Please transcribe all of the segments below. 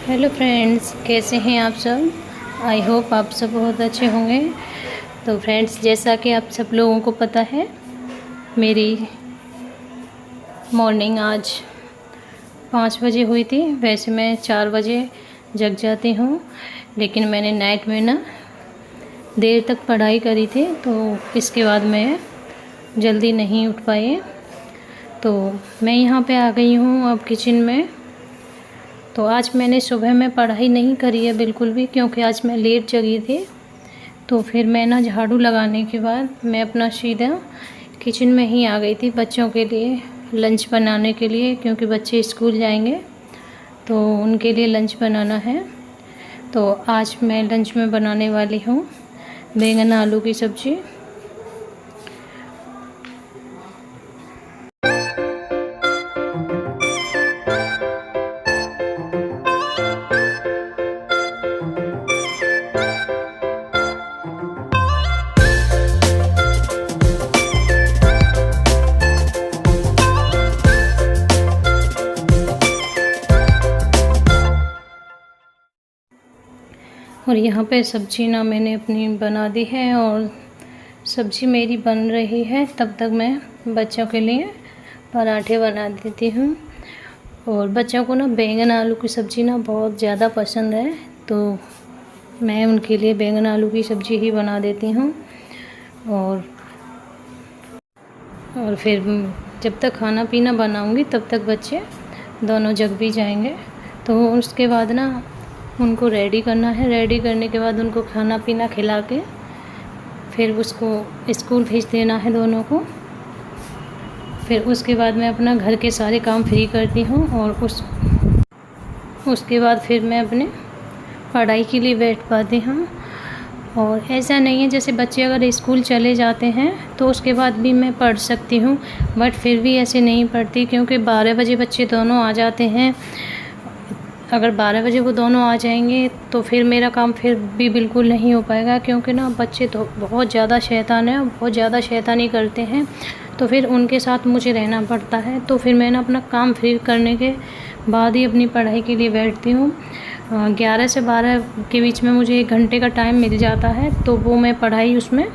Hello friends, कैसे हैं आप सब। आई होप आप सब बहुत अच्छे होंगे। तो फ्रेंड्स, जैसा कि आप सब लोगों को पता है, मेरी मॉर्निंग आज 5 बजे हुई थी। वैसे मैं 4 बजे जग जाती हूँ, लेकिन मैंने नाइट में ना देर तक पढ़ाई करी थी, तो इसके बाद मैं जल्दी नहीं उठ पाई। तो मैं यहाँ पे आ गई हूँ अब किचन में। तो आज मैंने सुबह में पढ़ाई नहीं करी है बिल्कुल भी, क्योंकि आज मैं लेट जगी थी। तो फिर मैं ना झाड़ू लगाने के बाद मैं अपना सीधा किचन में ही आ गई थी बच्चों के लिए लंच बनाने के लिए, क्योंकि बच्चे स्कूल जाएंगे तो उनके लिए लंच बनाना है। तो आज मैं लंच में बनाने वाली हूँ बैंगन आलू की सब्ज़ी। और यहाँ पे सब्ज़ी ना मैंने अपनी बना दी है और सब्ज़ी मेरी बन रही है। तब तक मैं बच्चों के लिए पराठे बना देती हूँ। और बच्चों को ना बैंगन आलू की सब्ज़ी ना बहुत ज़्यादा पसंद है, तो मैं उनके लिए बैंगन आलू की सब्ज़ी ही बना देती हूँ। और फिर जब तक खाना पीना बनाऊँगी तब तक बच्चे दोनों जग भी जाएंगे। तो उसके बाद ना उनको रेडी करना है। रेडी करने के बाद उनको खाना पीना खिला के फिर उसको स्कूल भेज देना है दोनों को। फिर उसके बाद मैं अपना घर के सारे काम फ्री करती हूँ और उसके बाद फिर मैं अपने पढ़ाई के लिए बैठ पाती हूँ। और ऐसा नहीं है, जैसे बच्चे अगर स्कूल चले जाते हैं तो उसके बाद भी मैं पढ़ सकती हूँ, बट फिर भी ऐसे नहीं पढ़ती, क्योंकि 12 बजे बच्चे दोनों आ जाते हैं। अगर 12 बजे वो दोनों आ जाएंगे तो फिर मेरा काम फिर भी बिल्कुल नहीं हो पाएगा, क्योंकि ना बच्चे तो बहुत ज़्यादा शैतान हैं, बहुत ज़्यादा शैतानी करते हैं। तो फिर उनके साथ मुझे रहना पड़ता है। तो फिर मैं ना अपना काम फ्री करने के बाद ही अपनी पढ़ाई के लिए बैठती हूँ। 11 से 12 के बीच में मुझे 1 घंटे का टाइम मिल जाता है, तो वो मैं पढ़ाई उसमें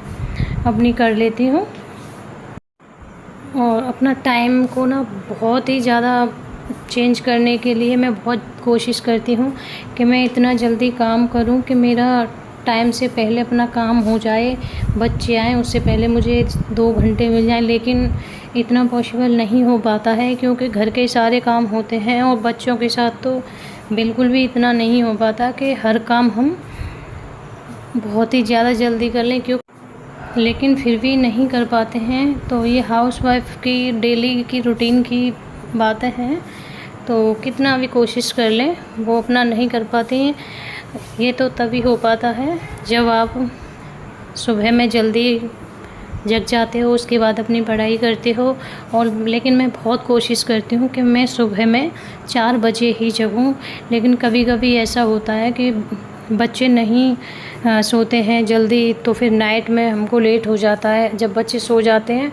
अपनी कर लेती हूँ। और अपना टाइम को ना बहुत ही ज़्यादा चेंज करने के लिए मैं बहुत कोशिश करती हूँ कि मैं इतना जल्दी काम करूँ कि मेरा टाइम से पहले अपना काम हो जाए, बच्चे आएँ उससे पहले मुझे 2 घंटे मिल जाएं। लेकिन इतना पॉसिबल नहीं हो पाता है, क्योंकि घर के सारे काम होते हैं और बच्चों के साथ तो बिल्कुल भी इतना नहीं हो पाता कि हर काम हम बहुत ही ज़्यादा जल्दी कर लें, लेकिन फिर भी नहीं कर पाते हैं। तो ये हाउसवाइफ की डेली की रूटीन की बातें हैं, तो कितना भी कोशिश कर लें वो अपना नहीं कर पाती हैं। ये तो तभी हो पाता है जब आप सुबह में जल्दी जग जाते हो, उसके बाद अपनी पढ़ाई करते हो। और लेकिन मैं बहुत कोशिश करती हूँ कि मैं सुबह में 4 बजे ही जगूँ। लेकिन कभी कभी ऐसा होता है कि बच्चे नहीं सोते हैं जल्दी, तो फिर नाइट में हमको लेट हो जाता है। जब बच्चे सो जाते हैं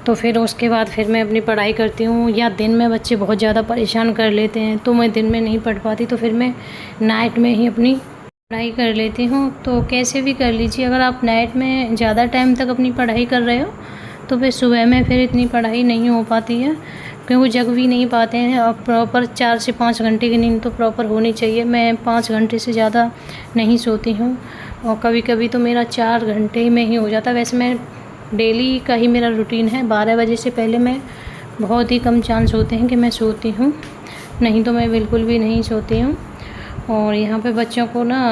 तो फिर उसके बाद फिर मैं अपनी पढ़ाई करती हूँ। या दिन में बच्चे बहुत ज़्यादा परेशान कर लेते हैं तो मैं दिन में नहीं पढ़ पाती, तो फिर मैं नाइट में ही अपनी पढ़ाई कर लेती हूँ। तो कैसे भी कर लीजिए, अगर आप नाइट में ज़्यादा टाइम तक अपनी पढ़ाई कर रहे हो तो फिर सुबह में फिर इतनी पढ़ाई नहीं हो पाती है, क्योंकि जग भी नहीं पाते हैं। और प्रॉपर 4 से 5 घंटे की नींद तो प्रॉपर होनी चाहिए। मैं 5 घंटे से ज़्यादा नहीं सोती हूँ, और कभी कभी तो मेरा 4 घंटे में ही हो जाता है। वैसे मैं डेली का ही मेरा रूटीन है, 12 बजे से पहले मैं बहुत ही कम चांस होते हैं कि मैं सोती हूँ, नहीं तो मैं बिल्कुल भी नहीं सोती हूँ। और यहाँ पे बच्चों को ना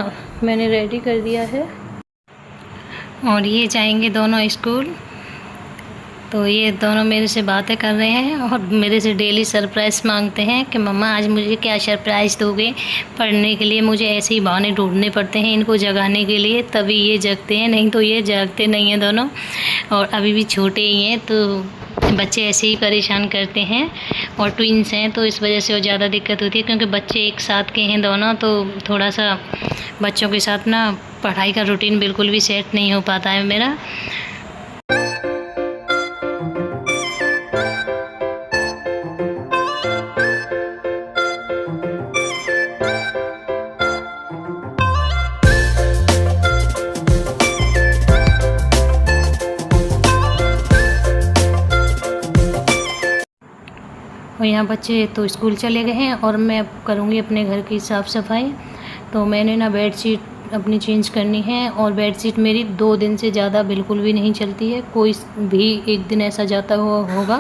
मैंने रेडी कर दिया है और ये जाएंगे दोनों स्कूल। तो ये दोनों मेरे से बातें कर रहे हैं और मेरे से डेली सरप्राइज़ मांगते हैं कि मम्मा आज मुझे क्या सरप्राइज़ दोगे। पढ़ने के लिए मुझे ऐसे ही बहाने ढूंढने पड़ते हैं इनको जगाने के लिए, तभी ये जगते हैं, नहीं तो ये जागते नहीं हैं दोनों। और अभी भी छोटे ही हैं, तो बच्चे ऐसे ही परेशान करते हैं। और ट्विंस हैं तो इस वजह से और ज़्यादा दिक्कत होती है, क्योंकि बच्चे एक साथ के हैं दोनों, तो थोड़ा सा बच्चों के साथ ना पढ़ाई का रूटीन बिल्कुल भी सेट नहीं हो पाता है मेरा। यहाँ बच्चे तो स्कूल चले गए हैं और मैं करूँगी अपने घर की साफ़ सफाई। तो मैंने ना बेडशीट अपनी चेंज करनी है और बेडशीट मेरी 2 दिन से ज़्यादा बिल्कुल भी नहीं चलती है। कोई भी एक दिन ऐसा जाता हुआ होगा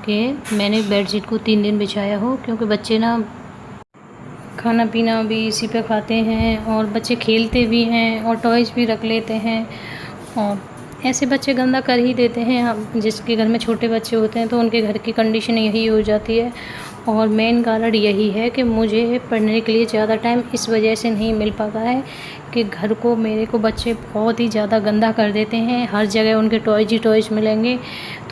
कि मैंने बेडशीट को 3 दिन बिछाया हो, क्योंकि बच्चे ना खाना पीना भी इसी पे खाते हैं और बच्चे खेलते भी हैं और टॉयज़ भी रख लेते हैं और ऐसे बच्चे गंदा कर ही देते हैं। हम जिसके घर में छोटे बच्चे होते हैं तो उनके घर की कंडीशन यही हो जाती है। और मेन कारण यही है कि मुझे पढ़ने के लिए ज़्यादा टाइम इस वजह से नहीं मिल पाता है कि घर को मेरे को बच्चे बहुत ही ज़्यादा गंदा कर देते हैं। हर जगह उनके टॉयज़ ही टॉयज़ मिलेंगे।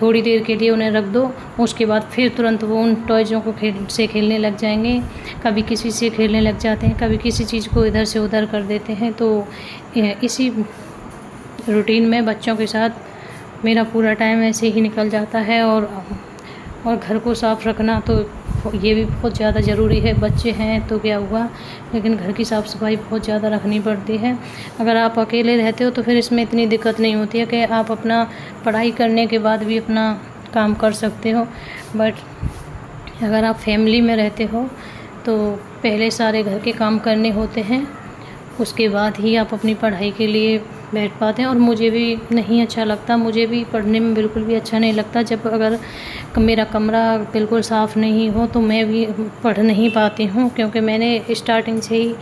थोड़ी देर के लिए उन्हें रख दो, उसके बाद फिर तुरंत वो उन टॉयज़ों को खेलने लग जाएंगे। कभी किसी से खेलने लग जाते हैं, कभी किसी चीज़ को इधर से उधर कर देते हैं। तो इसी रूटीन में बच्चों के साथ मेरा पूरा टाइम ऐसे ही निकल जाता है। और घर को साफ़ रखना तो ये भी बहुत ज़्यादा ज़रूरी है। बच्चे हैं तो क्या हुआ, लेकिन घर की साफ़ सफाई बहुत ज़्यादा रखनी पड़ती है। अगर आप अकेले रहते हो तो फिर इसमें इतनी दिक्कत नहीं होती है कि आप अपना पढ़ाई करने के बाद भी अपना काम कर सकते हो। बट अगर आप फैमिली में रहते हो तो पहले सारे घर के काम करने होते हैं, उसके बाद ही आप अपनी पढ़ाई के लिए बैठ पाते हैं। और मुझे भी नहीं अच्छा लगता, मुझे भी पढ़ने में बिल्कुल भी अच्छा नहीं लगता जब अगर मेरा कमरा बिल्कुल साफ़ नहीं हो तो मैं भी पढ़ नहीं पाती हूँ, क्योंकि मैंने स्टार्टिंग से ही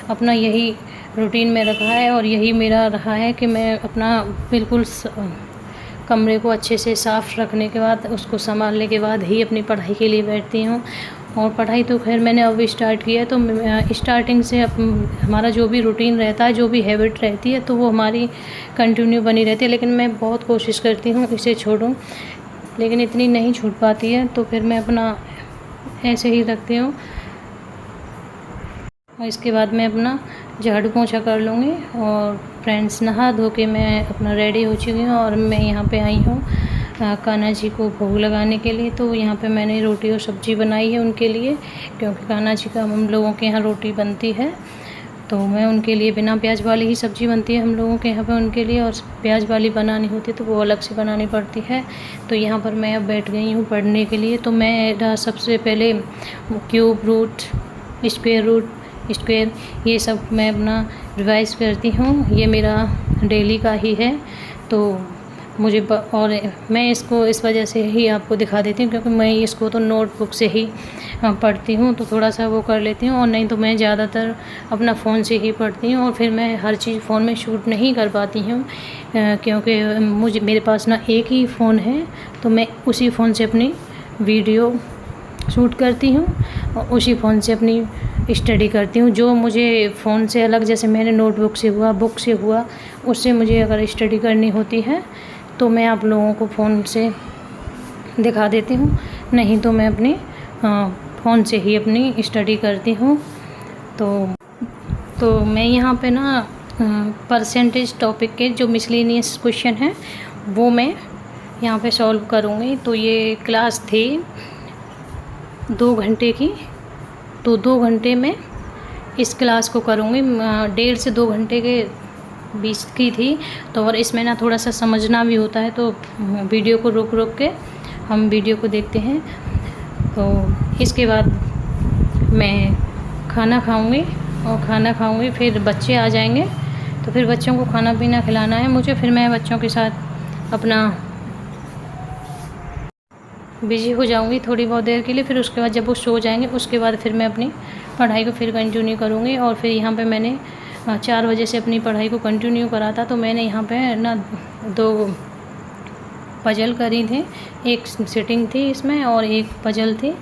अपना यही रूटीन में रखा है और यही मेरा रहा है कि मैं अपना बिल्कुल कमरे को अच्छे से साफ़ रखने के बाद, उसको संभालने के बाद ही अपनी पढ़ाई के लिए बैठती हूँ। और पढ़ाई तो खैर मैंने अभी स्टार्ट किया है, तो स्टार्टिंग से हमारा जो भी रूटीन रहता है, जो भी हैबिट रहती है, तो वो हमारी कंटिन्यू बनी रहती है। लेकिन मैं बहुत कोशिश करती हूँ इसे छोड़ूं, लेकिन इतनी नहीं छूट पाती है, तो फिर मैं अपना ऐसे ही रखती हूँ। और इसके बाद मैं अपना झाड़ू पोंछा कर लूँगी। और फ्रेंड्स, नहा धो के मैं अपना रेडी हो चुकी हूँ और मैं यहाँ पे आई हूँ कान्हा जी को भोग लगाने के लिए। तो यहाँ पे मैंने रोटी और सब्ज़ी बनाई है उनके लिए, क्योंकि कान्हा जी का हम लोगों के यहाँ रोटी बनती है, तो मैं उनके लिए बिना प्याज वाली ही सब्ज़ी बनती है हम लोगों के यहाँ पे उनके लिए, और प्याज वाली बनानी होती है तो वो अलग से बनानी पड़ती है। तो यहाँ पर मैं अब बैठ गई हूँ पढ़ने के लिए। तो मैं सबसे पहले cube root, square root, square, ये सब मैं अपना रिवाइज़ करती हूँ। ये मेरा डेली का ही है, तो मुझे और मैं इसको इस वजह से ही आपको दिखा देती हूँ, क्योंकि मैं इसको तो नोटबुक से ही पढ़ती हूँ, तो थोड़ा सा वो कर लेती हूँ। और नहीं तो मैं ज़्यादातर अपना फ़ोन से ही पढ़ती हूँ, और फिर मैं हर चीज़ फ़ोन में शूट नहीं कर पाती हूँ, क्योंकि मेरे पास ना एक ही फ़ोन है, तो मैं उसी फ़ोन से अपनी वीडियो शूट करती हूँ और उसी फ़ोन से अपनी स्टडी करती हूँ। जो मुझे फ़ोन से अलग, जैसे मैंने नोटबुक से हुआ, बुक से हुआ, उससे मुझे अगर स्टडी करनी होती है तो मैं आप लोगों को फ़ोन से दिखा देती हूँ, नहीं तो मैं अपनी फ़ोन से ही अपनी स्टडी करती हूँ। तो मैं यहाँ पे ना परसेंटेज टॉपिक के जो मिसलेनियस क्वेश्चन हैं वो मैं यहाँ पे सॉल्व करूँगी। तो ये क्लास थी 2 घंटे की, तो 2 घंटे में इस क्लास को करूँगी। 1.5 से 2 घंटे के बीच की थी, तो और इसमें ना थोड़ा सा समझना भी होता है, तो वीडियो को रोक रोक के हम वीडियो को देखते हैं। तो इसके बाद मैं खाना खाऊंगी, और खाना खाऊंगी फिर बच्चे आ जाएंगे, तो फिर बच्चों को खाना पीना खिलाना है मुझे। फिर मैं बच्चों के साथ अपना बिजी हो जाऊंगी थोड़ी बहुत देर के लिए। फिर उसके बाद जब वो सो जाएंगे, उसके बाद फिर मैं अपनी पढ़ाई को फिर कंटिन्यू करूँगी। और फिर यहाँ पे मैंने 4 बजे से अपनी पढ़ाई को कंटिन्यू करा था, तो मैंने यहाँ पे ना 2 पजल करी थी, एक सिटिंग थी इसमें और एक पजल थी।